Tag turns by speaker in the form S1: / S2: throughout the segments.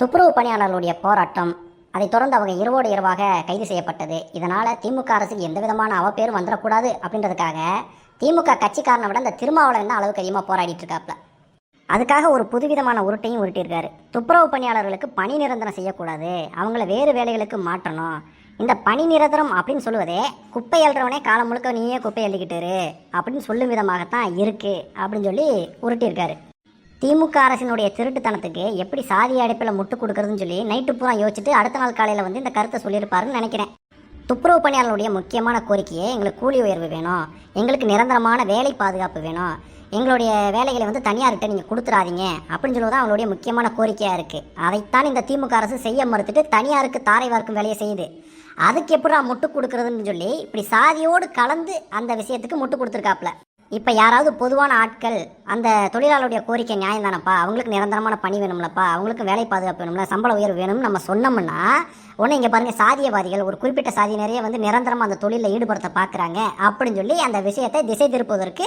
S1: துப்புரவு பணியாளர்களுடைய போராட்டம், அதைத் தொடர்ந்து அவங்க இரவோடு இரவாக கைது செய்யப்பட்டது. இதனால் திமுக அரசுக்கு எந்த விதமான அவப்பேரும் வந்துடக்கூடாது அப்படின்றதுக்காக திமுக கட்சிக்காரனை விட இந்த திருமாவளவன் தான் அளவுக்கு அதிகமாக போராடிட்டு இருக்காப்ல. அதுக்காக ஒரு புதுவிதமான உருட்டையும் உருட்டியிருக்காரு. துப்புரவு பணியாளர்களுக்கு பணி நிரந்தரம் செய்யக்கூடாது, அவங்கள வேறு வேலைகளுக்கு மாற்றணும். இந்த பணி நிரந்தரம் அப்படின்னு சொல்லுவதே குப்பை அள்ளுறவனே காலம் முழுக்க நீயே குப்பை அள்ளிக்கிட்டுரு அப்படின்னு சொல்லும் விதமாகத்தான் இருக்கு அப்படின்னு சொல்லி உருட்டியிருக்காரு. திமுக அரசினுடைய திருட்டுத்தனத்துக்கு எப்படி சாதிய அடிப்பில் முட்டு கொடுக்குறதுன்னு சொல்லி நைட்டு பூரா யோசிச்சுட்டு அடுத்த நாள் காலையில் வந்து இந்த கருத்தை சொல்லியிருப்பாருன்னு நினைக்கிறேன். துப்புரவு பணியாளர்களுடைய முக்கியமான கோரிக்கையே எங்களுக்கு கூலி உயர்வு வேணும், எங்களுக்கு நிரந்தரமான வேலை பாதுகாப்பு வேணும், எங்களுடைய வேலைகளை வந்து தனியார்கிட்ட நீங்கள் கொடுத்துடாதீங்க அப்படின்னு சொல்லுவதான் அவங்களுடைய முக்கியமான கோரிக்கையாக இருக்குது. அதைத்தான் இந்த திமுக அரசு செய்ய மறுத்துட்டு தனியாருக்கு தாரை வார்க்கும் வேலையை செய்யுது. அதுக்கு எப்படா முட்டு கொடுக்குறதுன்னு சொல்லி இப்படி சாதியோடு கலந்து அந்த விஷயத்துக்கு முட்டு கொடுத்துருக்காப்புல. இப்போ யாராவது பொதுவான ஆட்கள் அந்த தொழிலாளருடைய கோரிக்கை நியாயம் தானப்பா, அவங்களுக்கு நிரந்தரமான பணி வேணும்லப்பா, அவங்களுக்கு வேலை பாதுகாப்பு வேணும்ல, சம்பள உயர்வு வேணும்னு நம்ம சொன்னோம்னா உடனே இங்கே பாருங்கள் சாதியவாதிகள் ஒரு குறிப்பிட்ட சாதியினரையே வந்து நிரந்தரமாக அந்த தொழிலில் ஈடுபடுத்த பார்க்குறாங்க அப்படின்னு சொல்லி அந்த விஷயத்தை திசை திருப்புவதற்கு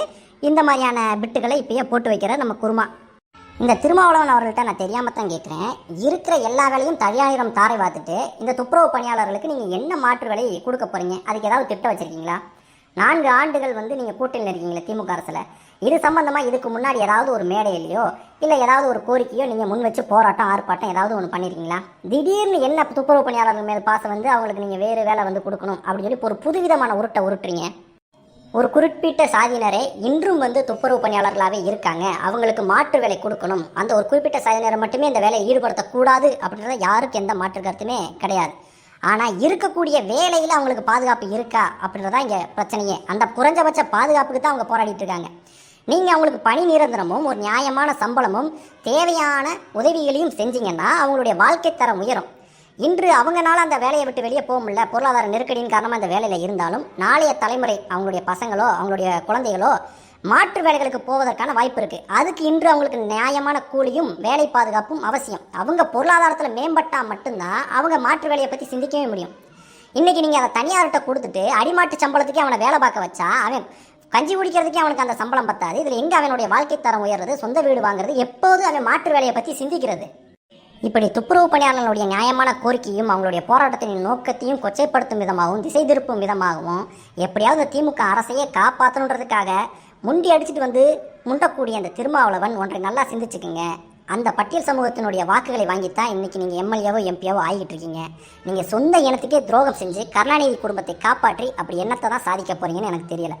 S1: இந்த மாதிரியான பிட்டுகளை இப்பயே போட்டு வைக்கிற நம்ம குருமா. இந்த திருமாவளவன் அவர்கள்ட்ட நான் தெரியாமல் தான் கேட்குறேன், இருக்கிற எல்லா வேலையும் தனியாயிரம் தாரை பார்த்துட்டு இந்த துப்புரவு பணியாளர்களுக்கு நீங்கள் என்ன மாற்று வேலை கொடுக்க போகிறீங்க, அதுக்கு ஏதாவது திட்டம் வச்சுருக்கீங்களா? 4 ஆண்டுகள் வந்து நீங்கள் கூட்டணியில் இருக்கீங்களே திமுக அரசில், இது சம்பந்தமாக இதுக்கு முன்னாடி ஏதாவது ஒரு மேடையிலையோ இல்லை ஏதாவது ஒரு கோரிக்கையோ நீங்கள் முன் வச்சு போராட்டம் ஆர்ப்பாட்டம் ஏதாவது ஒன்று பண்ணியிருக்கீங்களா? திடீர்னு என்ன துப்புரவு பணியாளர்கள் மேல் பாசம் வந்து அவங்களுக்கு நீங்கள் வேறு வேலை வந்து கொடுக்கணும் அப்படின்னு சொல்லி ஒரு புதுவிதமான உருட்டுறீங்க. ஒரு குறிப்பிட்ட சாதியினரே இன்றும் வந்து துப்புரவு பணியாளர்களாகவே இருக்காங்க, அவங்களுக்கு மாற்று வேலை கொடுக்கணும், அந்த ஒரு குறிப்பிட்ட சாதியினரை மட்டுமே இந்த வேலையை ஈடுபடுத்தக்கூடாது அப்படின்றத யாருக்கு எந்த மாற்று கருத்துமே கிடையாது. ஆனால் இருக்கக்கூடிய வேலையில் அவங்களுக்கு பாதுகாப்பு இருக்கா அப்படின்றதா இங்கே பிரச்சனையே. அந்த குறைஞ்சபட்ச பாதுகாப்புக்கு தான் அவங்க போராடிட்டு இருக்காங்க. நீங்கள் அவங்களுக்கு பணி நிரந்தரமும் ஒரு நியாயமான சம்பளமும் தேவையான உதவிகளையும் செஞ்சீங்கன்னா அவங்களுடைய வாழ்க்கை தரம் உயரும். இன்று அவங்களால அந்த வேலையை விட்டு வெளியே போக முடியல, பொருளாதார நெருக்கடியின் காரணமாக அந்த வேலையில் இருந்தாலும் நாளைய தலைமுறை அவங்களுடைய பசங்களோ அவங்களுடைய குழந்தைகளோ மாற்று வேலைகளுக்கு போவதற்கான வாய்ப்பு இருக்குது. அதுக்கு இன்று அவங்களுக்கு நியாயமான கூலியும் வேலை பாதுகாப்பும் அவசியம். அவங்க பொருளாதாரத்தில் மேம்பட்டால் மட்டும்தான் அவங்க மாற்று வேலையை பற்றி சிந்திக்கவே முடியும். இன்றைக்கி நீங்கள் அதை தனியார்கிட்ட கொடுத்துட்டு அடிமாட்டு சம்பளத்துக்கே அவனை வேலை பார்க்க வச்சா அவன் கஞ்சி குடிக்கிறதுக்கே அவனுக்கு அந்த சம்பளம் பத்தாது. இதில் எங்கே அவனுடைய வாழ்க்கை தரம் உயர்றது, சொந்த வீடு வாங்குறது, எப்போது அவன் மாற்று வேலையை பற்றி சிந்திக்கிறது? இப்படி துப்புரவு பணியாளர்களுடைய நியாயமான கோரிக்கையும் அவங்களுடைய போராட்டத்தின் நோக்கத்தையும் கொச்சைப்படுத்தும் விதமாகவும் திசை திருப்பும் விதமாகவும் எப்படியாவது திமுக அரசையே காப்பாற்றணுன்றதுக்காக முண்டி அடிச்சுட்டு வந்து முண்டக்கூடிய அந்த திருமாவளவன் ஒன்றை நல்லா சிந்திச்சுக்குங்க. அந்த பட்டியல் சமூகத்தினுடைய வாக்குகளை வாங்கித்தான் இன்றைக்கி நீங்கள் எம்எல்ஏவோ எம்பியாவோ ஆகிட்டு இருக்கீங்க. நீங்கள் சொந்த இனத்துக்கே துரோகம் செஞ்சு கருணாநிதி குடும்பத்தை காப்பாற்றி அப்படி என்னத்தை தான் சாதிக்க போகிறீங்கன்னு எனக்கு தெரியலை.